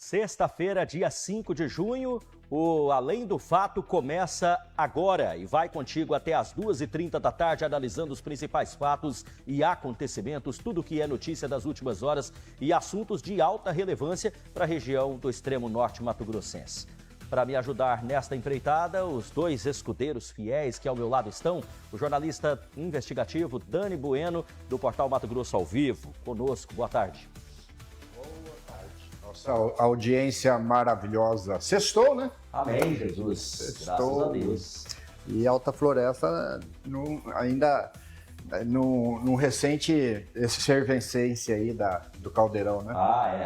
Sexta-feira, dia 5 de junho, o Além do Fato começa agora e vai contigo até às 2h30 da tarde, analisando os principais fatos e acontecimentos, tudo que é notícia das últimas horas e assuntos de alta relevância para a região do extremo norte mato-grossense. Para me ajudar nesta empreitada, os dois escudeiros fiéis que ao meu lado estão, o jornalista investigativo Dani Bueno, do portal Mato Grosso ao Vivo. Conosco, boa tarde. Nossa audiência maravilhosa. Sextou, né? Amém, Jesus. Sextou. Graças a Deus. E Alta Floresta ainda no recente efervescência aí do Caldeirão, né?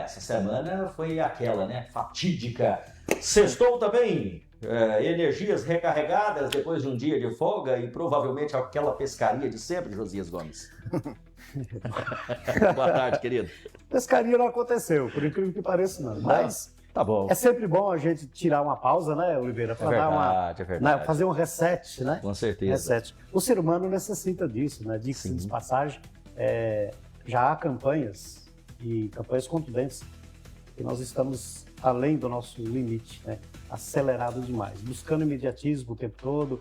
Essa semana foi aquela, né? Fatídica. Sextou também. Energias recarregadas depois de um dia de folga e provavelmente aquela pescaria de sempre, Josias Gomes. Boa tarde, querido. Pescaria não aconteceu, por incrível que pareça, não. Mas tá bom. É sempre bom a gente tirar uma pausa, né, Oliveira? Para fazer um reset, né? Com certeza. Reset. O ser humano necessita disso, né? Diga-se de passagem. Já há campanhas, e campanhas contundentes, que nós estamos além do nosso limite, né? Acelerado demais. Buscando imediatismo o tempo todo,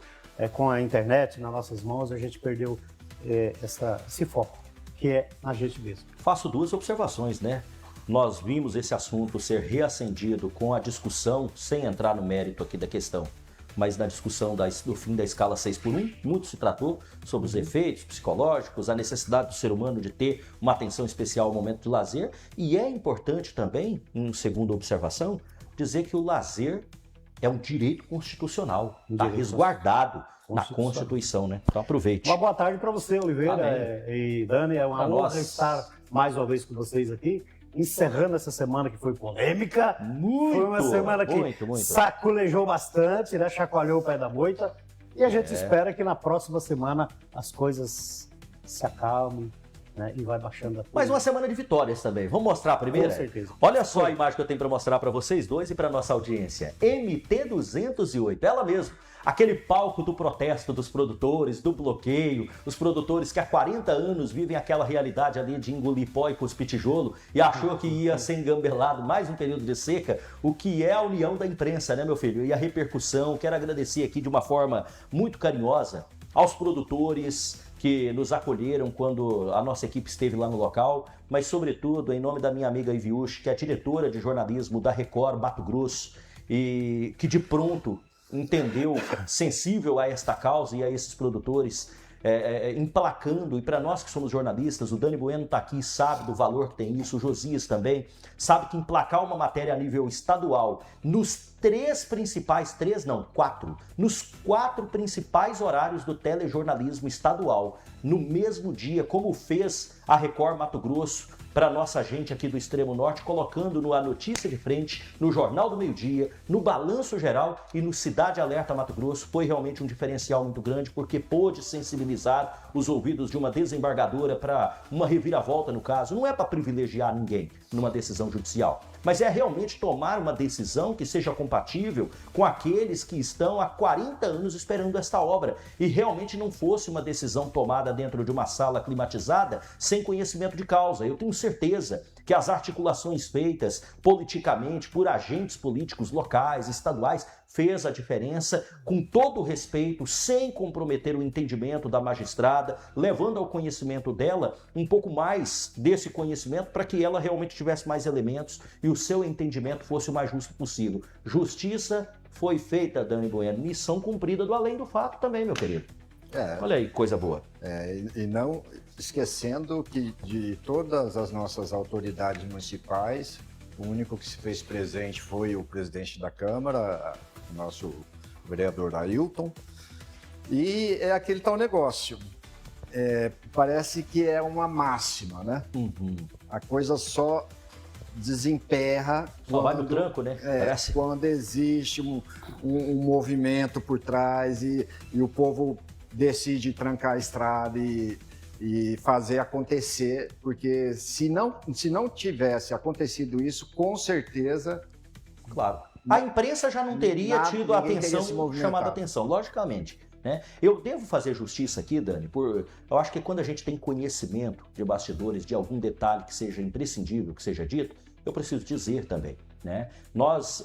com a internet nas nossas mãos, a gente perdeu esse foco, que é na gente mesmo. Faço duas observações, né? Nós vimos esse assunto ser reacendido com a discussão, sem entrar no mérito aqui da questão, mas na discussão do fim da escala 6x1, muito se tratou sobre os efeitos psicológicos, a necessidade do ser humano de ter uma atenção especial ao momento de lazer, e é importante também, em segunda observação, dizer que o lazer é um direito constitucional, está resguardado na Constituição, né? Então aproveite. Uma boa tarde para você, Oliveira e Dani. É uma honra estar mais uma vez com vocês aqui, encerrando essa semana que foi polêmica. Foi uma semana que saculejou bastante, né? Chacoalhou o pé da moita. E a gente espera que na próxima semana as coisas se acalmem, né? E vai baixando a poeira. Mais uma semana de vitórias também. Vamos mostrar a primeira? Com certeza. Olha só a imagem que eu tenho para mostrar para vocês dois e para nossa audiência. MT-208, ela mesmo. Aquele palco do protesto dos produtores, do bloqueio, os produtores que há 40 anos vivem aquela realidade ali de engolir pó e cuspir tijolo e achou que ia ser engambelado mais um período de seca, o que é a união da imprensa, né, meu filho? E a repercussão, quero agradecer aqui de uma forma muito carinhosa aos produtores que nos acolheram quando a nossa equipe esteve lá no local, mas sobretudo em nome da minha amiga Iviush, que é diretora de jornalismo da Record Mato Grosso e que de pronto entendeu, sensível a esta causa e a esses produtores, emplacando, e para nós que somos jornalistas, o Dani Bueno está aqui, sabe do valor que tem isso, o Josias também, sabe que emplacar uma matéria a nível estadual, nos nos 4 principais horários do telejornalismo estadual, no mesmo dia, como fez a Record Mato Grosso, para nossa gente aqui do Extremo Norte, colocando no A Notícia de Frente, no Jornal do Meio-Dia, no Balanço Geral e no Cidade Alerta Mato Grosso, foi realmente um diferencial muito grande, porque pôde sensibilizar os ouvidos de uma desembargadora para uma reviravolta no caso. Não é para privilegiar ninguém numa decisão judicial, mas é realmente tomar uma decisão que seja compatível com aqueles que estão há 40 anos esperando esta obra e realmente não fosse uma decisão tomada dentro de uma sala climatizada sem conhecimento de causa. Eu tenho certeza que as articulações feitas politicamente por agentes políticos locais, estaduais, fez a diferença com todo o respeito, sem comprometer o entendimento da magistrada, levando ao conhecimento dela um pouco mais desse conhecimento para que ela realmente tivesse mais elementos e o seu entendimento fosse o mais justo possível. Justiça foi feita, Dani Bueno, missão cumprida do Além do Fato também, meu querido. Olha aí, coisa boa. E não esquecendo que de todas as nossas autoridades municipais, o único que se fez presente foi o presidente da Câmara, o nosso vereador Ailton. E é aquele tal negócio. Parece que é uma máxima, né? A coisa só desemperra. Só vai no tranco, né? Parece. Quando existe um movimento por trás e o povo decide trancar a estrada e fazer acontecer, porque se não tivesse acontecido isso, com certeza... Claro. A imprensa já não teria tido a atenção, chamado a atenção, logicamente. Né? Eu devo fazer justiça aqui, Dani, eu acho que quando a gente tem conhecimento de bastidores, de algum detalhe que seja imprescindível, que seja dito, eu preciso dizer também. né? Nós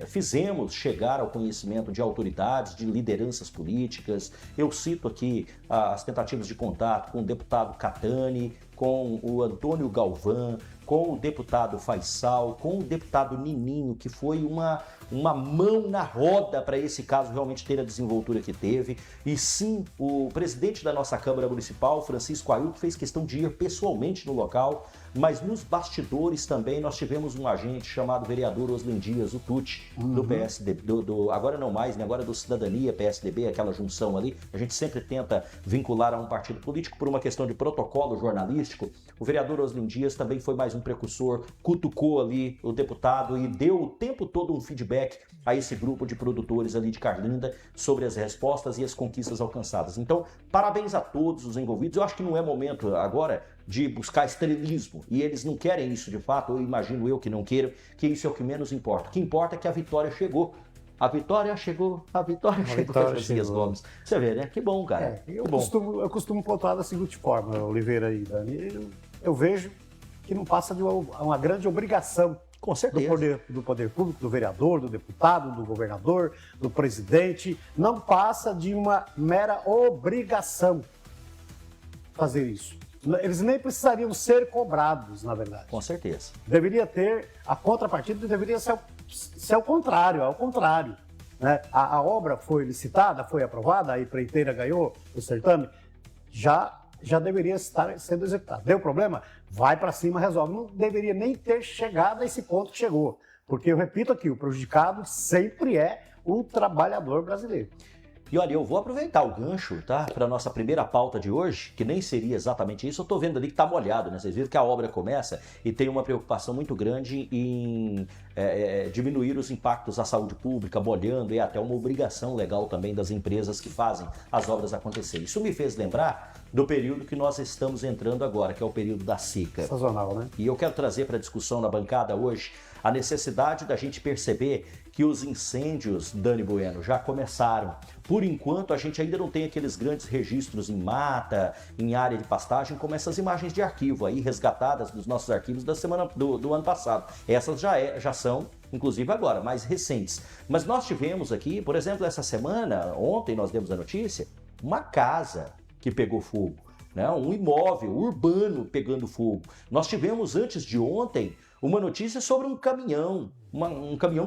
fizemos chegar ao conhecimento de autoridades, de lideranças políticas. Eu cito aqui as tentativas de contato com o deputado Catani, com o Antônio Galvão, com o deputado Faisal, com o deputado Nininho, que foi uma mão na roda para esse caso realmente ter a desenvoltura que teve. E sim, o presidente da nossa Câmara Municipal, Francisco Ailton, fez questão de ir pessoalmente no local, mas nos bastidores também nós tivemos um agente chamado vereador Oslen Dias, o Tucci, do PSDB, agora não mais, né? Agora do Cidadania, PSDB, aquela junção ali. A gente sempre tenta vincular a um partido político por uma questão de protocolo jornalístico. O vereador Oslen Dias também foi mais um precursor, cutucou ali o deputado e deu o tempo todo um feedback a esse grupo de produtores ali de Carlinda sobre as respostas e as conquistas alcançadas. Então, parabéns a todos os envolvidos. Eu acho que não é momento agora de buscar estrelismo, e eles não querem isso de fato, eu imagino eu que não queiram, que isso é o que menos importa. O que importa é que a vitória chegou. A vitória chegou, Josias Gomes. Você vê, né? Que bom, cara. Eu costumo pontuar da seguinte forma, Oliveira e Dani. Eu vejo que não passa de uma grande obrigação. Com certeza. Do poder público, do vereador, do deputado, do governador, do presidente. Não passa de uma mera obrigação fazer isso. Eles nem precisariam ser cobrados, na verdade. Com certeza. Deveria ter, a contrapartida deveria ser ao contrário. Né? A obra foi licitada, foi aprovada, a empreiteira ganhou o certame, já deveria estar sendo executada. Deu problema? Vai para cima, resolve. Não deveria nem ter chegado a esse ponto que chegou. Porque, eu repito aqui, o prejudicado sempre é o trabalhador brasileiro. E olha, eu vou aproveitar o gancho, tá? Para a nossa primeira pauta de hoje, que nem seria exatamente isso. Eu tô vendo ali que tá molhado, né? Vocês viram que a obra começa e tem uma preocupação muito grande em diminuir os impactos à saúde pública, molhando, e até uma obrigação legal também das empresas que fazem as obras acontecerem. Isso me fez lembrar do período que nós estamos entrando agora, que é o período da seca. Sazonal, né? E eu quero trazer para a discussão na bancada hoje a necessidade da gente perceber que os incêndios, Dani Bueno, já começaram. Por enquanto, a gente ainda não tem aqueles grandes registros em mata, em área de pastagem, como essas imagens de arquivo aí, resgatadas dos nossos arquivos da semana do ano passado. Essas já são, inclusive agora, mais recentes. Mas nós tivemos aqui, por exemplo, essa semana, ontem nós demos a notícia, uma casa que pegou fogo, né? Um imóvel urbano pegando fogo. Nós tivemos antes de ontem uma notícia sobre um caminhão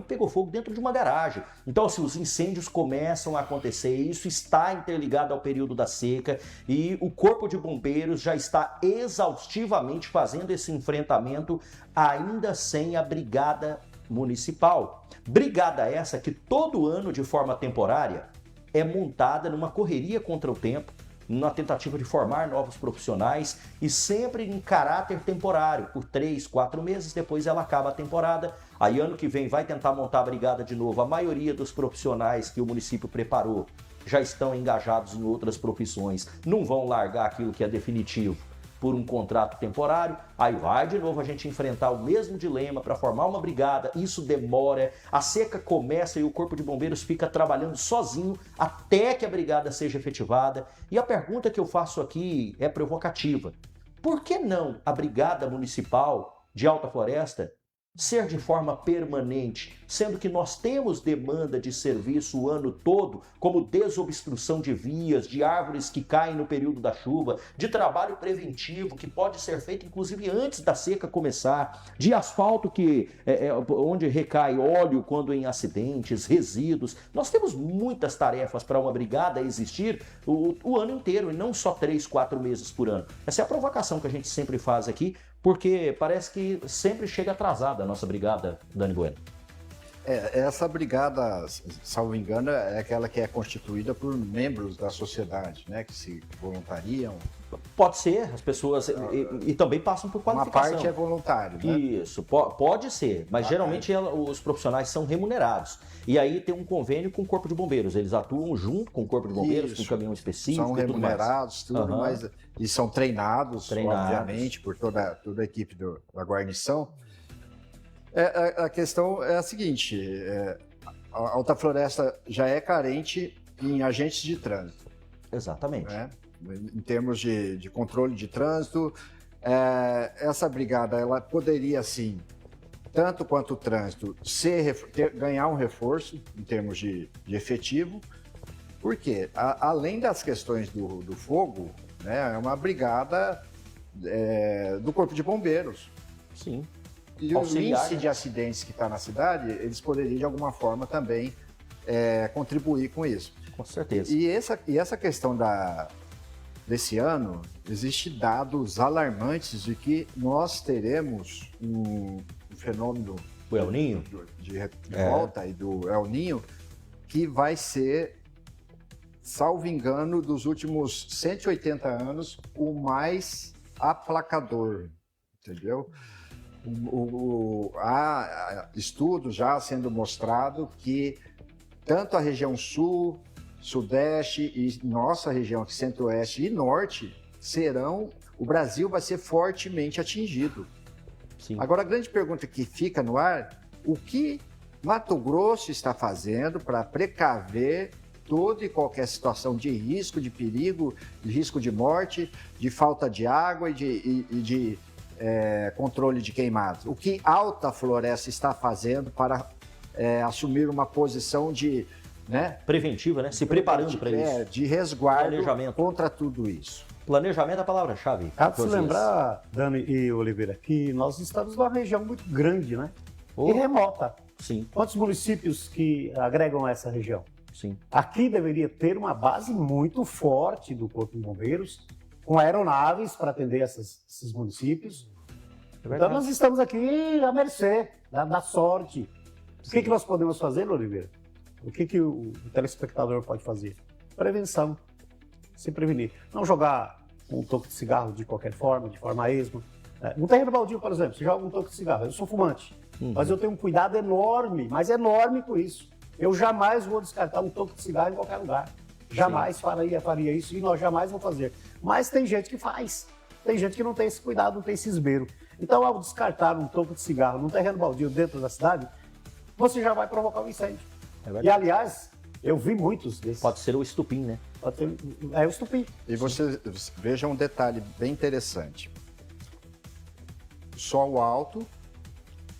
que pegou fogo dentro de uma garagem. Então, assim, os incêndios começam a acontecer, isso está interligado ao período da seca e o Corpo de Bombeiros já está exaustivamente fazendo esse enfrentamento, ainda sem a Brigada Municipal. Brigada essa que todo ano, de forma temporária, é montada numa correria contra o tempo, na tentativa de formar novos profissionais e sempre em caráter temporário, por 3, 4 meses, depois ela acaba a temporada. Aí ano que vem vai tentar montar a brigada de novo. A maioria dos profissionais que o município preparou já estão engajados em outras profissões, não vão largar aquilo que é definitivo por um contrato temporário, aí vai de novo a gente enfrentar o mesmo dilema para formar uma brigada, isso demora, a seca começa e o Corpo de Bombeiros fica trabalhando sozinho até que a brigada seja efetivada. E a pergunta que eu faço aqui é provocativa. Por que não a Brigada Municipal de Alta Floresta ser de forma permanente, sendo que nós temos demanda de serviço o ano todo, como desobstrução de vias, de árvores que caem no período da chuva, de trabalho preventivo que pode ser feito inclusive antes da seca começar, de asfalto onde recai óleo quando em acidentes, resíduos. Nós temos muitas tarefas para uma brigada existir o ano inteiro e não só 3, 4 meses por ano. Essa é a provocação que a gente sempre faz aqui, porque parece que sempre chega atrasada a nossa brigada, Dani Bueno. Essa brigada, salvo engano, é aquela que é constituída por membros da sociedade, né, que se voluntariam. Pode ser, as pessoas e também passam por qualificação. Uma parte é voluntário, né? Isso, pode ser, mas geralmente os profissionais são remunerados. E aí tem um convênio com o Corpo de Bombeiros, eles atuam junto com o Corpo de Bombeiros, com um caminhão específico. São remunerados, tudo mais, e são treinados, obviamente, por toda a equipe da guarnição. A questão é a seguinte, a Alta Floresta já é carente em agentes de trânsito. Exatamente. Né? Em termos de controle de trânsito, essa brigada ela poderia, sim, tanto quanto o trânsito, ganhar um reforço em termos de efetivo, porque além das questões do fogo, né, é uma brigada do Corpo de Bombeiros. Sim. E o índice de acidentes que está na cidade, eles poderiam de alguma forma também contribuir com isso. Com certeza. E essa questão desse ano, existem dados alarmantes de que nós teremos um fenômeno o El Niño de volta e do El Niño que vai ser, salvo engano, dos últimos 180 anos, o mais aplacador, entendeu? Há estudos já sendo mostrado que tanto a região sul, sudeste e nossa região aqui, centro-oeste e norte, o Brasil vai ser fortemente atingido. Sim. Agora, a grande pergunta que fica no ar, o que Mato Grosso está fazendo para precaver toda e qualquer situação de risco, de perigo, de risco de morte, de falta de água e de controle de queimados? O que Alta Floresta está fazendo para assumir uma posição de... preventiva, né? Se preparando para isso. De resguardo contra tudo isso. Planejamento é a palavra-chave. Cabe se lembrar, Dani e Oliveira, que nós estamos numa região muito grande, né? E remota. Sim. Quantos municípios que agregam essa região? Sim. Aqui deveria ter uma base muito forte do Corpo de Bombeiros, com aeronaves para atender esses municípios. Então nós estamos aqui à mercê da sorte. O que nós podemos fazer, Oliveira? O que o telespectador pode fazer? Prevenção. Se prevenir. Não jogar um toco de cigarro de qualquer forma, de forma esma. No terreno baldio, por exemplo, você joga um toco de cigarro. Eu sou fumante, mas eu tenho um cuidado enorme, mas enorme com isso. Eu jamais vou descartar um toco de cigarro em qualquer lugar. Jamais faria isso e nós jamais vamos fazer. Mas tem gente que faz. Tem gente que não tem esse cuidado, não tem esse esmero. Então, ao descartar um toco de cigarro num terreno baldio dentro da cidade, você já vai provocar um incêndio. E, aliás, eu vi muitos desses. Pode ser o estupim, né? É o estupim. E você veja um detalhe bem interessante. Sol alto,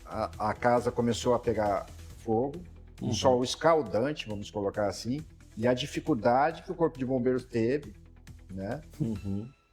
a casa começou a pegar fogo, um sol escaldante, vamos colocar assim, e a dificuldade que o Corpo de Bombeiros teve, né,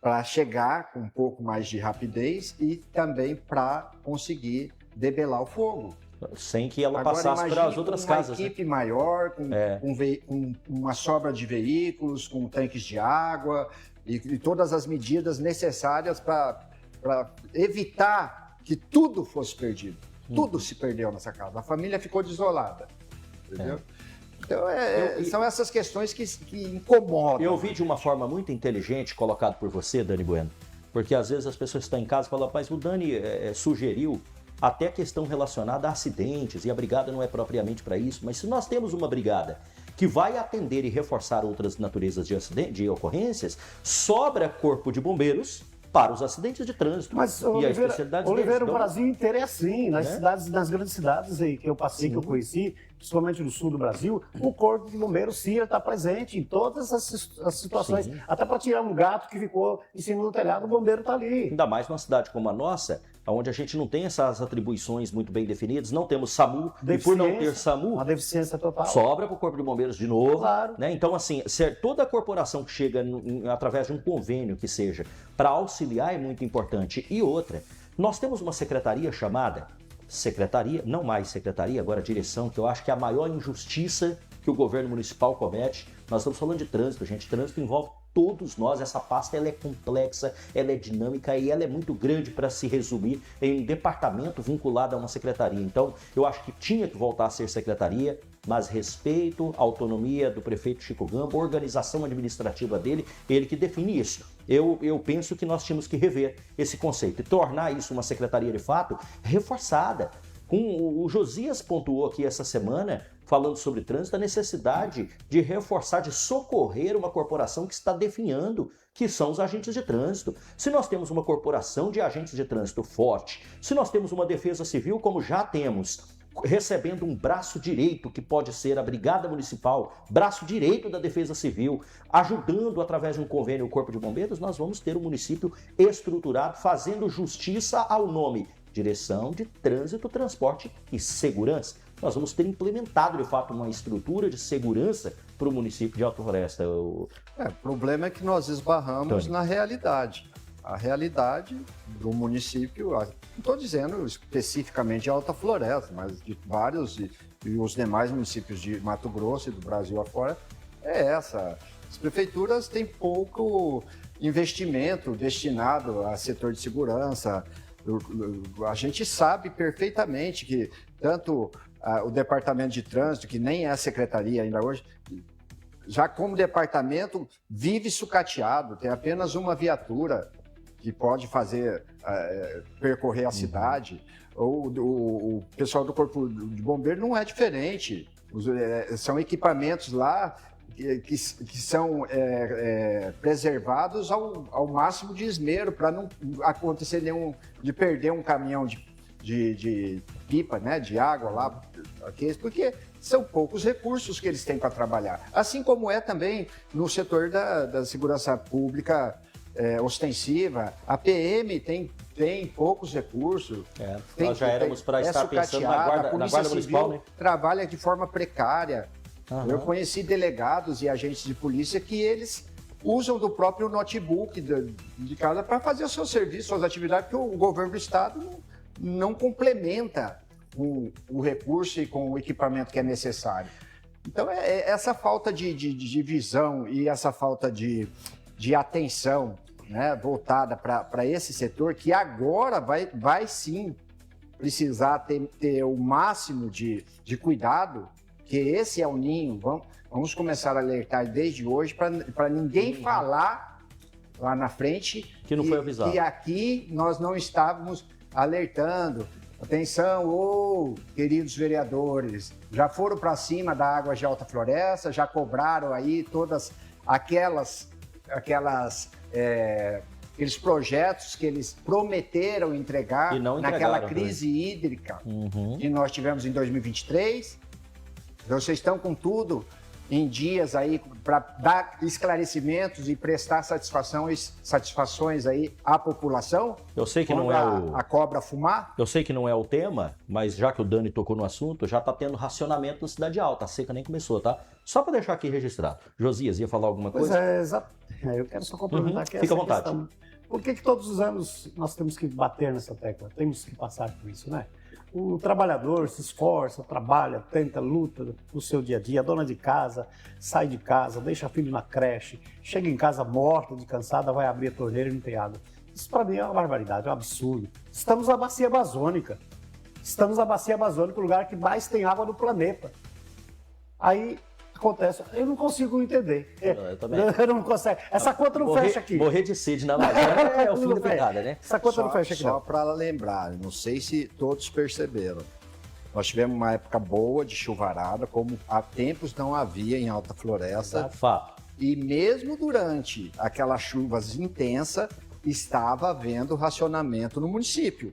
para chegar com um pouco mais de rapidez e também para conseguir debelar o fogo. Sem que ela passasse para as outras casas. Uma equipe maior, com uma sobra de veículos, com tanques de água e todas as medidas necessárias para evitar que tudo fosse perdido. Tudo se perdeu nessa casa. A família ficou desolada. Entendeu? Então, são essas questões que incomodam. Eu vi de uma forma muito inteligente colocado por você, Dani Bueno, porque às vezes as pessoas estão em casa e falam, mas o Dani sugeriu até a questão relacionada a acidentes, e a brigada não é propriamente para isso, mas se nós temos uma brigada que vai atender e reforçar outras naturezas de ocorrências, sobra Corpo de Bombeiros para os acidentes de trânsito. Mas, e a especialidade Oliveira, o Brasil inteiro é assim, nas grandes cidades aí que eu passei, que eu conheci, principalmente no sul do Brasil, o Corpo de Bombeiros está presente em todas as situações. Até para tirar um gato que ficou em cima do telhado, o bombeiro está ali. Ainda mais numa cidade como a nossa, onde a gente não tem essas atribuições muito bem definidas, não temos SAMU, e por não ter SAMU, uma deficiência total, sobra para o Corpo de Bombeiros de novo. Claro. Né? Então, assim, toda a corporação que chega através de um convênio que seja para auxiliar é muito importante. E outra, nós temos uma secretaria chamada Secretaria, não mais Secretaria, agora Direção, que eu acho que é a maior injustiça que o governo municipal comete. Nós estamos falando de trânsito, gente. Trânsito envolve todos nós. Essa pasta ela é complexa, ela é dinâmica e ela é muito grande para se resumir em um departamento vinculado a uma secretaria. Então, eu acho que tinha que voltar a ser secretaria, mas respeito à autonomia do prefeito Chico Gamba, a organização administrativa dele, ele que define isso. Eu penso que nós tínhamos que rever esse conceito e tornar isso uma secretaria de fato reforçada. O Josias pontuou aqui essa semana, falando sobre trânsito, a necessidade de reforçar, de socorrer uma corporação que está definhando, que são os agentes de trânsito. Se nós temos uma corporação de agentes de trânsito forte, se nós temos uma defesa civil, como já temos, recebendo um braço direito, que pode ser a Brigada Municipal, braço direito da Defesa Civil, ajudando através de um convênio o Corpo de Bombeiros, nós vamos ter um município estruturado, fazendo justiça ao nome Direção de Trânsito, Transporte e Segurança. Nós vamos ter implementado, de fato, uma estrutura de segurança para o município de Alta Floresta. O problema é que nós esbarramos na realidade. A realidade do município, não estou dizendo especificamente de Alta Floresta, mas de vários e os demais municípios de Mato Grosso e do Brasil afora, é essa. As prefeituras têm pouco investimento destinado a setor de segurança. A gente sabe perfeitamente que tanto o Departamento de Trânsito, que nem é a secretaria ainda hoje, já como departamento vive sucateado, tem apenas uma viatura que pode percorrer a cidade. O pessoal do Corpo de Bombeiro não é diferente. São equipamentos lá que são preservados ao máximo de esmero para não acontecer de perder um caminhão de pipa, né, de água lá, porque são poucos recursos que eles têm para trabalhar. Assim como é também no setor da segurança pública ostensiva, a PM tem poucos recursos. Nós já éramos para estar pensando na Guarda Municipal, né? Trabalha de forma precária. Uhum. Eu conheci delegados e agentes de polícia que eles usam do próprio notebook de casa para fazer o seu serviço, suas atividades, porque o governo do estado não complementa o recurso e com o equipamento que é necessário. Então, essa falta de visão e essa falta de atenção, né, voltada para esse setor, que agora vai sim precisar ter o máximo de cuidado, que esse é o ninho. Vamos começar a alertar desde hoje para ninguém falar lá na frente que não foi avisado. Que aqui nós não estávamos alertando. Atenção, queridos vereadores, já foram para cima da Águas de Alta Floresta, já cobraram aí todas aqueles projetos que eles prometeram entregar naquela crise hídrica que nós tivemos em 2023. Vocês estão com tudo em dias aí para dar esclarecimentos e prestar satisfações aí à população? Eu sei que não é a cobra fumar? Eu sei que não é o tema, mas já que o Dani tocou no assunto, já está tendo racionamento na Cidade Alta. A seca nem começou, tá? Só para deixar aqui registrado. Josias, ia falar alguma coisa? Pois é, exato. Eu quero só complementar aqui Fica à essa vontade. questão. Por que todos os anos nós temos que bater nessa tecla? Temos que passar por isso, né? O trabalhador se esforça, trabalha, tenta, luta no seu dia a dia. A dona de casa sai de casa, deixa filho na creche, chega em casa morta, de cansada, vai abrir a torneira e não tem água. Isso para mim é uma barbaridade, é um absurdo. Estamos na bacia amazônica. O lugar que mais tem água no planeta. Aí acontece, eu não consigo entender. Eu também. Eu não consigo. Essa conta não fecha aqui. Morrer de sede na laje é o fim da picada, né? Essa conta não fecha aqui, Só não. para lembrar, não sei se todos perceberam, nós tivemos uma época boa de chuvarada, como há tempos não havia em Alta Floresta. Fato. E mesmo durante aquelas chuvas intensas, estava havendo racionamento no município.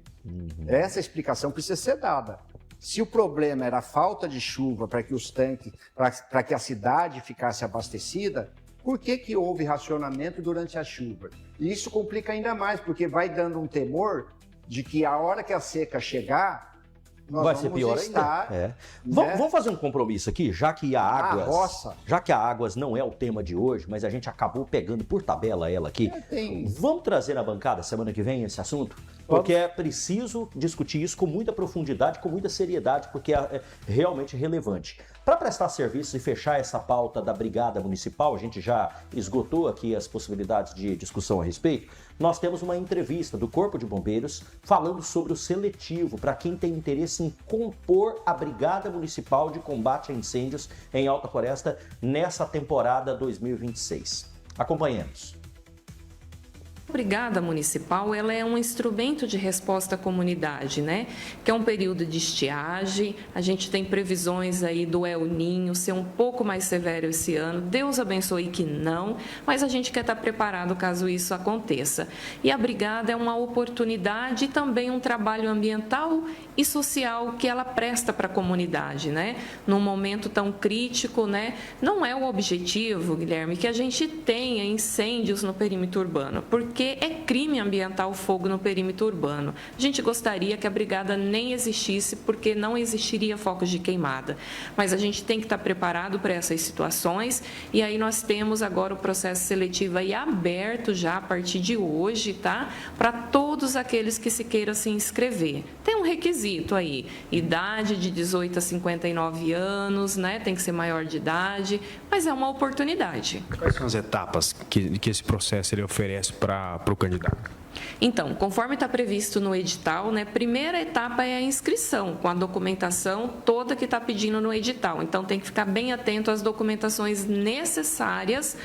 Essa explicação precisa ser dada. Se o problema era a falta de chuva para que os tanques, para que a cidade ficasse abastecida, por que houve racionamento durante a chuva? E isso complica ainda mais, porque vai dando um temor de que a hora que a seca chegar, nós vai vamos ser pior estar... ainda. Né? Vamos fazer um compromisso aqui, já que a Águas não é o tema de hoje, mas a gente acabou pegando por tabela ela aqui. Vamos trazer na bancada semana que vem esse assunto? Porque é preciso discutir isso com muita profundidade, com muita seriedade, porque é realmente relevante. Para prestar serviço e fechar essa pauta da Brigada Municipal, a gente já esgotou aqui as possibilidades de discussão a respeito, nós temos uma entrevista do Corpo de Bombeiros falando sobre o seletivo para quem tem interesse em compor a Brigada Municipal de Combate a Incêndios em Alta Floresta nessa temporada 2026. Acompanhemos. A Brigada Municipal, ela é um instrumento de resposta à comunidade, né? Que é um período de estiagem, a gente tem previsões aí do El Ninho ser um pouco mais severo esse ano, Deus abençoe que não, mas a gente quer estar preparado caso isso aconteça. E a Brigada é uma oportunidade e também um trabalho ambiental e social que ela presta para a comunidade, né? Num momento tão crítico, né? Não é o objetivo, Guilherme, que a gente tenha incêndios no perímetro urbano, porque porque é crime ambientar o fogo no perímetro urbano. A gente gostaria que a brigada nem existisse, porque não existiria focos de queimada. Mas a gente tem que estar preparado para essas situações, e aí nós temos agora o processo seletivo aí aberto já a partir de hoje, tá? Para todos aqueles que se queiram se inscrever. Tem um requisito aí, idade de 18 a 59 anos, né? Tem que ser maior de idade, mas é uma oportunidade. Quais são as etapas que esse processo ele oferece para o candidato? Então, conforme está previsto no edital, né, primeira etapa é a inscrição, com a documentação toda que está pedindo no edital. Então, tem que ficar bem atento às documentações necessárias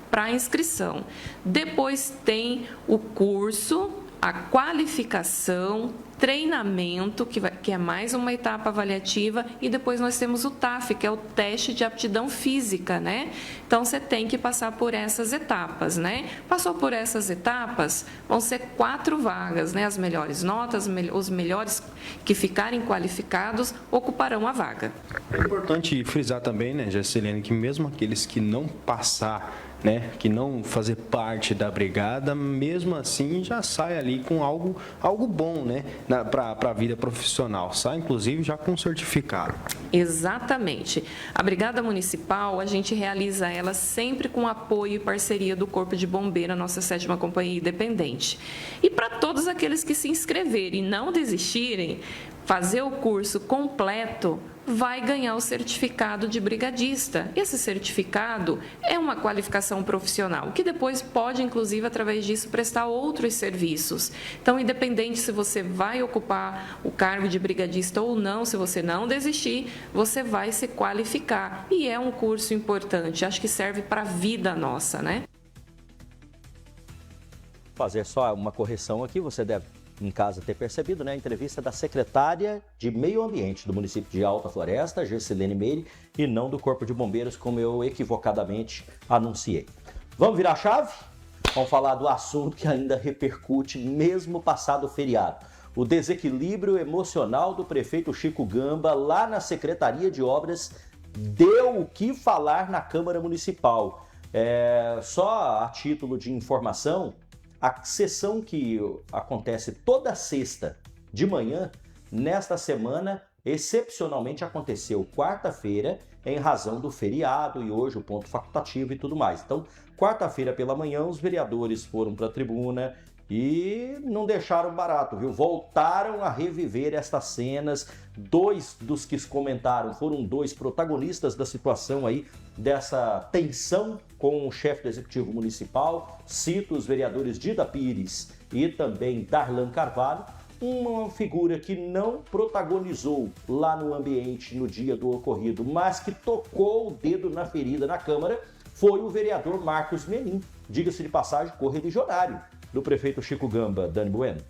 para a inscrição. Depois tem o curso, a qualificação, treinamento, que é mais uma etapa avaliativa, e depois nós temos o TAF, que é o teste de aptidão física, né? Então, você tem que passar por essas etapas, né? Passou por essas etapas, vão ser 4 vagas, né? As melhores notas, os melhores que ficarem qualificados ocuparão a vaga. É importante frisar também, né, Gessilene, que mesmo aqueles que não passar, né, que não fazer parte da brigada, mesmo assim já sai ali com algo bom, né, para a vida profissional, sai inclusive já com certificado. Exatamente. A Brigada Municipal, a gente realiza ela sempre com apoio e parceria do Corpo de Bombeiro, a nossa 7ª Companhia Independente. E para todos aqueles que se inscreverem e não desistirem, fazer o curso completo, vai ganhar o certificado de brigadista. Esse certificado é uma qualificação profissional, que depois pode, inclusive, através disso, prestar outros serviços. Então, independente se você vai ocupar o cargo de brigadista ou não, se você não desistir, você vai se qualificar. E é um curso importante, acho que serve para a vida nossa, né? Fazer só uma correção aqui, você deve em casa ter percebido, né, a entrevista da secretária de Meio Ambiente do município de Alta Floresta, Gessilene Meire, e não do Corpo de Bombeiros, como eu equivocadamente anunciei. Vamos virar a chave? Vamos falar do assunto que ainda repercute mesmo passado o feriado. O desequilíbrio emocional do prefeito Chico Gamba lá na Secretaria de Obras deu o que falar na Câmara Municipal. Só a título de informação, a sessão que acontece toda sexta de manhã, nesta semana, excepcionalmente aconteceu quarta-feira, em razão do feriado e hoje o ponto facultativo e tudo mais. Então, quarta-feira pela manhã, os vereadores foram para a tribuna e não deixaram barato, viu? Voltaram a reviver estas cenas. 2 dos que comentaram foram 2 protagonistas da situação aí, dessa tensão com o chefe do Executivo Municipal. Cito os vereadores Dida Pires e também Darlan Carvalho. Uma figura que não protagonizou lá no ambiente no dia do ocorrido, mas que tocou o dedo na ferida na Câmara, foi o vereador Marcos Menin, diga-se de passagem, correligionário do prefeito Chico Gamba. Dani Bueno.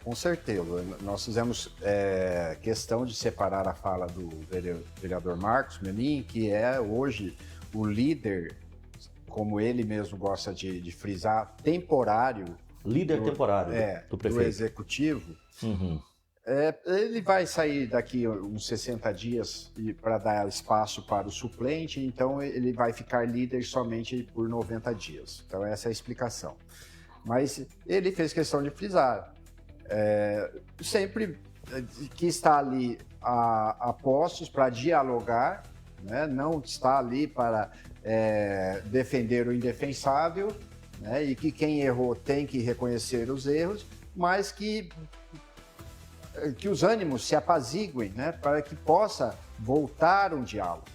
Com certeza. Nós fizemos questão de separar a fala do vereador Marcos Menin, que é hoje o líder, como ele mesmo gosta de frisar, temporário. Líder temporário do prefeito. Do executivo. Uhum. Ele vai sair daqui uns 60 dias para dar espaço para o suplente, então ele vai ficar líder somente por 90 dias. Então essa é a explicação. Mas ele fez questão de frisar. Sempre que está ali a postos para dialogar, né? Não está ali para defender o indefensável, né? E que quem errou tem que reconhecer os erros, mas que os ânimos se apaziguem, né? Para que possa voltar um diálogo,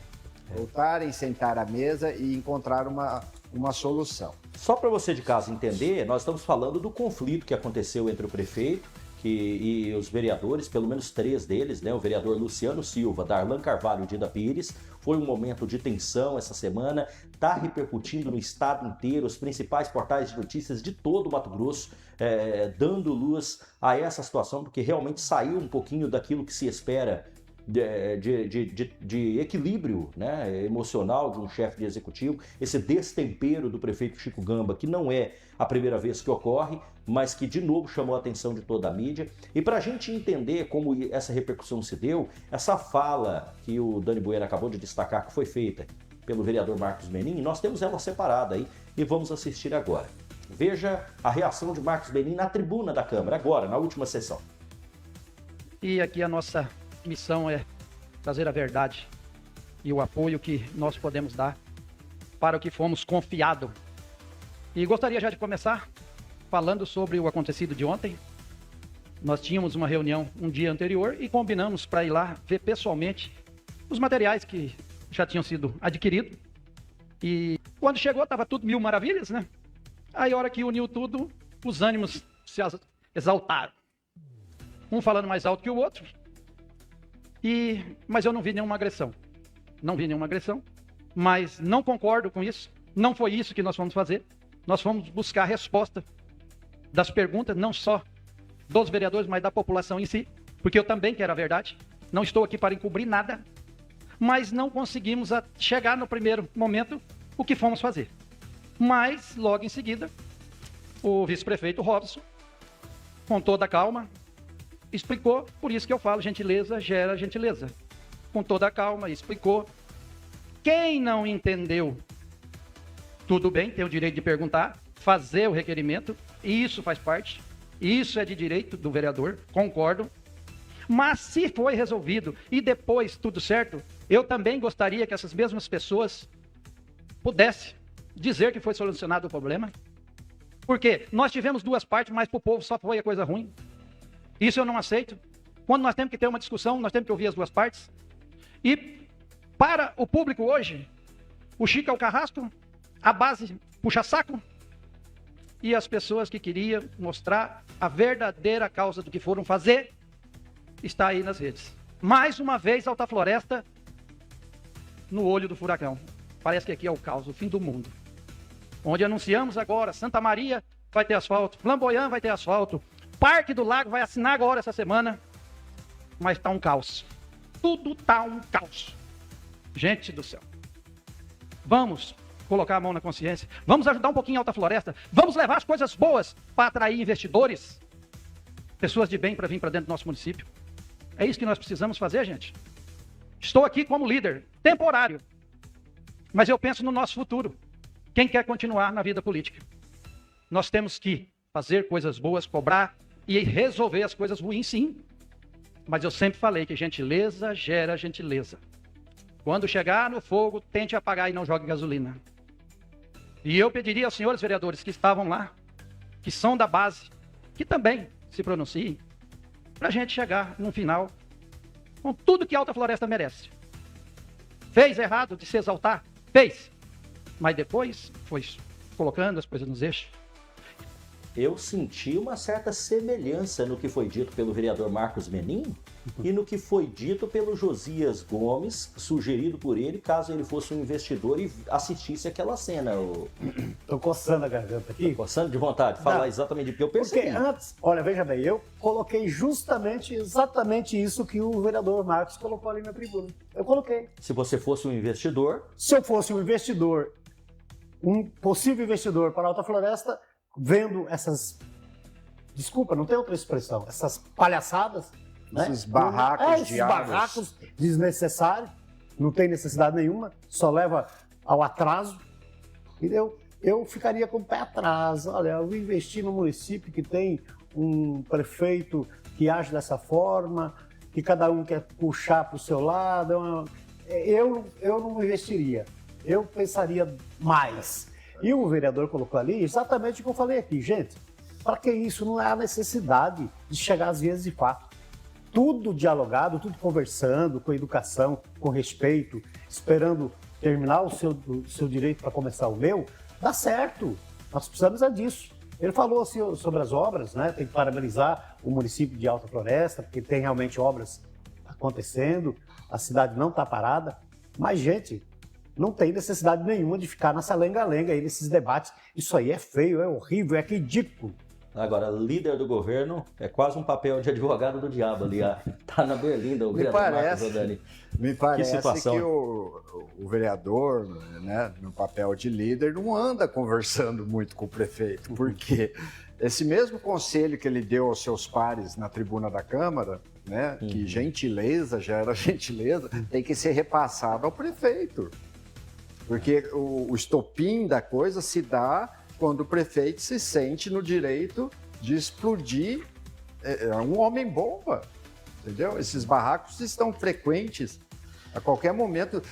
voltarem a sentar à mesa e encontrar uma solução. Só para você de casa entender, nós estamos falando do conflito que aconteceu entre o prefeito e os vereadores, pelo menos 3 deles, né? O vereador Luciano Silva, Darlan Carvalho e Dida Pires. Foi um momento de tensão essa semana, está repercutindo no estado inteiro, os principais portais de notícias de todo o Mato Grosso, dando luz a essa situação, porque realmente saiu um pouquinho daquilo que se espera de equilíbrio, né, emocional de um chefe de executivo, esse destempero do prefeito Chico Gamba, que não é a primeira vez que ocorre, mas que de novo chamou a atenção de toda a mídia. E para a gente entender como essa repercussão se deu, essa fala que o Dani Bueno acabou de destacar, que foi feita pelo vereador Marcos Menin, nós temos ela separada aí e vamos assistir agora. Veja a reação de Marcos Menin na tribuna da Câmara, agora, na última sessão. E aqui a nossa missão é trazer a verdade e o apoio que nós podemos dar para o que fomos confiados. E gostaria já de começar falando sobre o acontecido de ontem. Nós tínhamos uma reunião um dia anterior e combinamos para ir lá ver pessoalmente os materiais que já tinham sido adquiridos. E quando chegou estava tudo mil maravilhas, né? Aí a hora que uniu tudo, os ânimos se exaltaram. Um falando mais alto que o outro. Mas eu não vi nenhuma agressão. Não vi nenhuma agressão. Mas não concordo com isso. Não foi isso que nós fomos fazer. Nós fomos buscar a resposta das perguntas, não só dos vereadores, mas da população em si. Porque eu também quero a verdade. Não estou aqui para encobrir nada. Mas não conseguimos chegar no primeiro momento o que fomos fazer. Mas, logo em seguida, o vice-prefeito Robson, com toda a calma, explicou, por isso que eu falo, gentileza gera gentileza. Com toda a calma, explicou. Quem não entendeu, tudo bem, tem o direito de perguntar, fazer o requerimento, isso faz parte, isso é de direito do vereador, concordo. Mas se foi resolvido e depois tudo certo, eu também gostaria que essas mesmas pessoas pudessem dizer que foi solucionado o problema. Porque nós tivemos duas partes, mas para o povo só foi a coisa ruim. Isso eu não aceito. Quando nós temos que ter uma discussão, nós temos que ouvir as duas partes. E para o público hoje, o Chico é o carrasco, a base puxa saco, e as pessoas que queriam mostrar a verdadeira causa do que foram fazer, está aí nas redes. Mais uma vez, Alta Floresta no olho do furacão. Parece que aqui é o caos, o fim do mundo. Onde anunciamos agora, Santa Maria vai ter asfalto, Flamboyant vai ter asfalto, Parque do Lago vai assinar agora essa semana, mas está um caos. Tudo está um caos. Gente do céu. Vamos colocar a mão na consciência, vamos ajudar um pouquinho a Alta Floresta, vamos levar as coisas boas para atrair investidores, pessoas de bem para vir para dentro do nosso município. É isso que nós precisamos fazer, gente. Estou aqui como líder temporário, mas eu penso no nosso futuro. Quem quer continuar na vida política? Nós temos que fazer coisas boas, cobrar e resolver as coisas ruins, sim. Mas eu sempre falei que gentileza gera gentileza. Quando chegar no fogo, tente apagar e não jogue gasolina. E eu pediria aos senhores vereadores que estavam lá, que são da base, que também se pronunciem, para a gente chegar no final com tudo que a Alta Floresta merece. Fez errado de se exaltar? Fez. Mas depois foi colocando as coisas nos eixos. Eu senti uma certa semelhança no que foi dito pelo vereador Marcos Menin e no que foi dito pelo Josias Gomes, sugerido por ele, caso ele fosse um investidor e assistisse aquela cena. Estou coçando a garganta aqui. Coçando de vontade, falar exatamente o que eu percebi. Porque antes, olha, veja bem, eu coloquei exatamente isso que o vereador Marcos colocou ali na tribuna. Eu coloquei. Se você fosse um investidor... Se eu fosse um investidor, um possível investidor para a Alta Floresta, vendo essas, desculpa, não tem outra expressão, essas palhaçadas, esses barracos esses barracos desnecessários, não tem necessidade nenhuma, só leva ao atraso, entendeu? Eu ficaria com o pé atrás. Olha, eu vou investir no município que tem um prefeito que age dessa forma, que cada um quer puxar para o seu lado. Eu não investiria, eu pensaria mais. E o vereador colocou ali exatamente o que eu falei aqui. Gente, para que isso? Não há necessidade de chegar às vias de fato. Tudo dialogado, tudo conversando, com educação, com respeito, esperando terminar o seu direito para começar o meu, dá certo. Nós precisamos disso. Ele falou assim, sobre as obras, né? Tem que parabenizar o município de Alta Floresta, porque tem realmente obras acontecendo, a cidade não está parada. Mas, gente, não tem necessidade nenhuma de ficar nessa lenga-lenga aí, nesses debates. Isso aí é feio, é horrível, é ridículo. Agora, líder do governo é quase um papel de advogado do diabo ali. Tá na berlinda o vereador Marcos Rodani. Me parece que o vereador, né, no papel de líder, não anda conversando muito com o prefeito, porque esse mesmo conselho que ele deu aos seus pares na tribuna da Câmara, né, que gentileza gera gentileza, tem que ser repassado ao prefeito. Porque o estopim da coisa se dá quando o prefeito se sente no direito de explodir um homem-bomba, entendeu? Esses barracos estão frequentes. A qualquer momento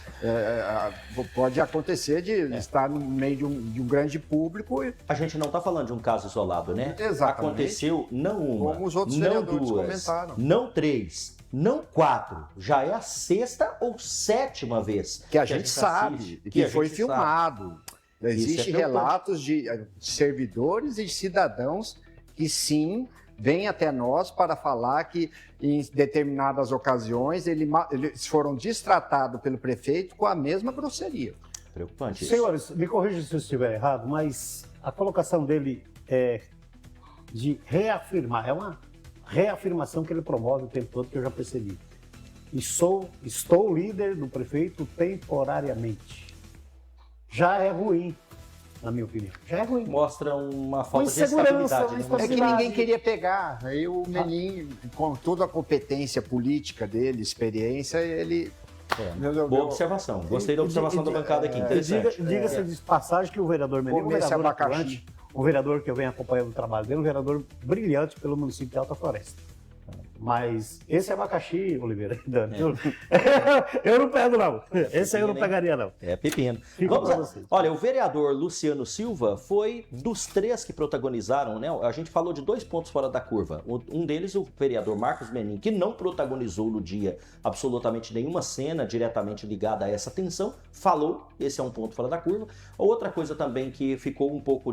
pode acontecer de estar no meio de um grande público. A gente não está falando de um caso isolado, né? Exatamente. Aconteceu não uma, Como os outros não vereadores duas, comentaram. não 3, não 4. Já é a 6ª ou 7ª vez Que a gente sabe, assiste, que foi a gente filmado. Existem preocupante. relatos de servidores e de cidadãos que sim vêm até nós para falar que em determinadas ocasiões eles foram destratados pelo prefeito com a mesma grosseria. Preocupante isso. Senhores, me corrija se eu estiver errado, mas a colocação dele é de reafirmar, é uma reafirmação que ele promove o tempo todo, que eu já percebi. Estou líder do prefeito temporariamente. Já é ruim, na minha opinião. Já é ruim. Mostra uma falta de insegurança, estabilidade. uma Né? É que ninguém queria pegar. Aí o Menin, com toda a competência política dele, experiência, ele... Boa observação. Gostei da observação da bancada aqui. Interessante. Diga-se de passagem que o vereador Menin, um vereador atuante, um vereador que eu venho acompanhando o trabalho dele, um vereador brilhante pelo município de Alta Floresta. Mas esse abacaxi, Oliveira, eu não pego, não. Esse aí eu não pegaria, não. É pepino. Fica pra vocês. Olha, o vereador Luciano Silva foi dos 3 que protagonizaram, né? A gente falou de 2 pontos fora da curva. Um deles, o vereador Marcos Menin, que não protagonizou no dia absolutamente nenhuma cena diretamente ligada a essa tensão, falou, esse é um ponto fora da curva. Outra coisa também que ficou um pouco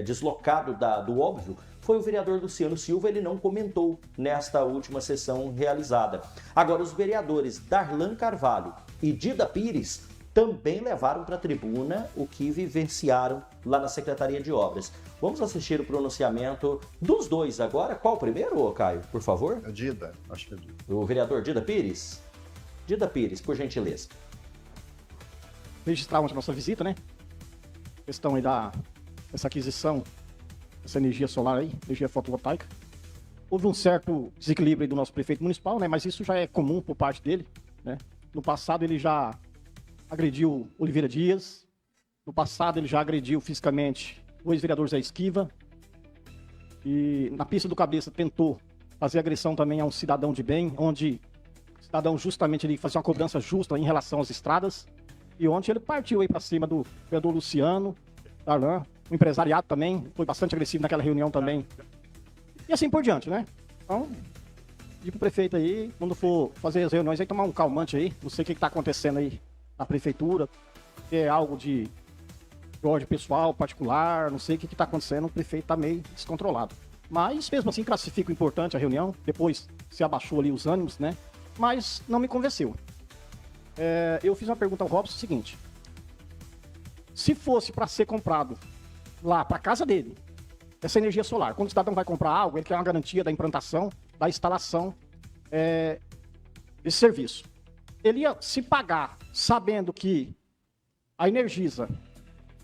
deslocado do óbvio, foi o vereador Luciano Silva, ele não comentou nesta última sessão realizada. Agora, os vereadores Darlan Carvalho e Dida Pires também levaram para a tribuna o que vivenciaram lá na Secretaria de Obras. Vamos assistir o pronunciamento dos dois agora. Qual o primeiro, Caio, por favor? É Dida, acho que é Dida. O vereador Dida Pires? Dida Pires, por gentileza. Registrar ontem a nossa visita, né? Questão aí dessa aquisição, essa energia solar aí, energia fotovoltaica. Houve um certo desequilíbrio aí do nosso prefeito municipal, né? Mas isso já é comum por parte dele, né? No passado ele já agrediu Oliveira Dias, no passado ele já agrediu fisicamente o ex-vereador Zé Esquiva, e na pista do Cabeça tentou fazer agressão também a um cidadão de bem, onde o cidadão justamente ele fazia uma cobrança justa em relação às estradas, e ontem ele partiu aí para cima do vereador Luciano, Darlan, o empresariado também, foi bastante agressivo naquela reunião também. E assim por diante, né? Então, pedir pro prefeito aí, quando for fazer as reuniões aí, tomar um calmante aí. Não sei o que tá acontecendo aí na prefeitura, se é algo de ordem pessoal, particular, não sei o que tá acontecendo, o prefeito tá meio descontrolado. Mas, mesmo assim, classifico importante a reunião, depois se abaixou ali os ânimos, né? Mas não me convenceu. Eu fiz uma pergunta ao Robson, o seguinte: se fosse para ser comprado lá para casa dele, essa energia solar, quando o cidadão vai comprar algo, ele quer uma garantia da implantação, da instalação desse serviço. Ele ia se pagar sabendo que a Energisa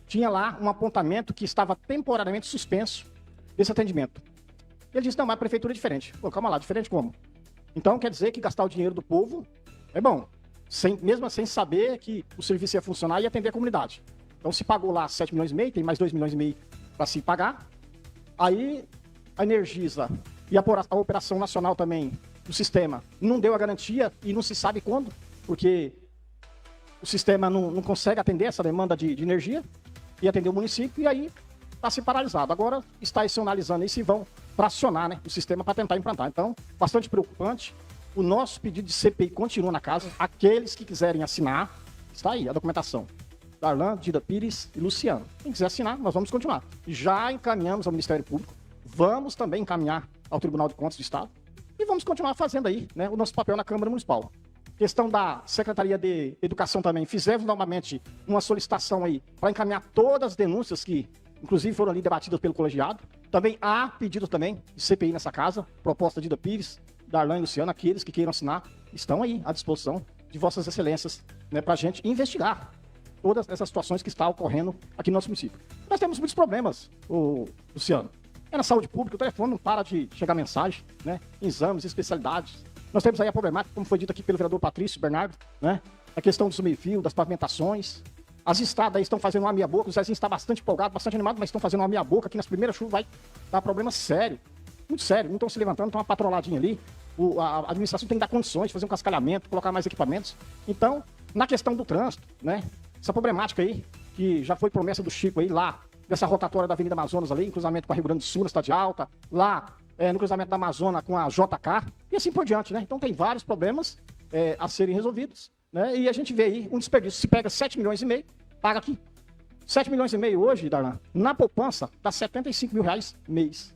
tinha lá um apontamento que estava temporariamente suspenso desse atendimento. Ele disse, não, mas a prefeitura é diferente. Pô, calma lá, diferente como? Então quer dizer que gastar o dinheiro do povo é bom, mesmo sem saber que o serviço ia funcionar e atender a comunidade. Então se pagou lá 7 milhões e meio, tem mais 2 milhões e meio para se pagar. Aí a Energisa e a operação nacional também do sistema não deu a garantia e não se sabe quando, porque o sistema não consegue atender essa demanda de energia e atender o município, e aí está se paralisado. Agora está se analisando aí se vão fracionar, né, o sistema para tentar implantar. Então, bastante preocupante. O nosso pedido de CPI continua na casa. Aqueles que quiserem assinar, está aí a documentação. Darlan, Dida Pires e Luciano. Quem quiser assinar, nós vamos continuar. Já encaminhamos ao Ministério Público, vamos também encaminhar ao Tribunal de Contas do Estado e vamos continuar fazendo aí, né, o nosso papel na Câmara Municipal. Questão da Secretaria de Educação também, fizemos novamente uma solicitação aí para encaminhar todas as denúncias que, inclusive, foram ali debatidas pelo colegiado. Também há pedido também de CPI nessa casa, proposta de Dida Pires, Darlan e Luciano, aqueles que queiram assinar, estão aí à disposição de Vossas Excelências, né, para a gente investigar todas essas situações que estão ocorrendo aqui no nosso município. Nós temos muitos problemas, Luciano. Na saúde pública, o telefone não para de chegar mensagem, né? Exames, especialidades. Nós temos aí a problemática, como foi dito aqui pelo vereador Patrício Bernardo, né? A questão do meio-fio, das pavimentações. As estradas aí estão fazendo uma meia-boca, o Zezinho está bastante empolgado, bastante animado, mas estão fazendo uma meia-boca aqui nas primeiras chuvas, vai dar problema sério, muito sério. Não estão se levantando, estão uma patroladinha ali. A administração tem que dar condições de fazer um cascalhamento, colocar mais equipamentos. Então, na questão do trânsito, né, essa problemática aí, que já foi promessa do Chico aí lá, dessa rotatória da Avenida Amazonas ali, em cruzamento com a Rio Grande do Sul, na Cidade Alta, lá no cruzamento da Amazônia com a JK, e assim por diante, né? Então tem vários problemas a serem resolvidos, né? E a gente vê aí um desperdício. Se pega 7 milhões e meio, paga aqui. 7 milhões e meio hoje, Darlan, na poupança, dá 75 mil reais mês.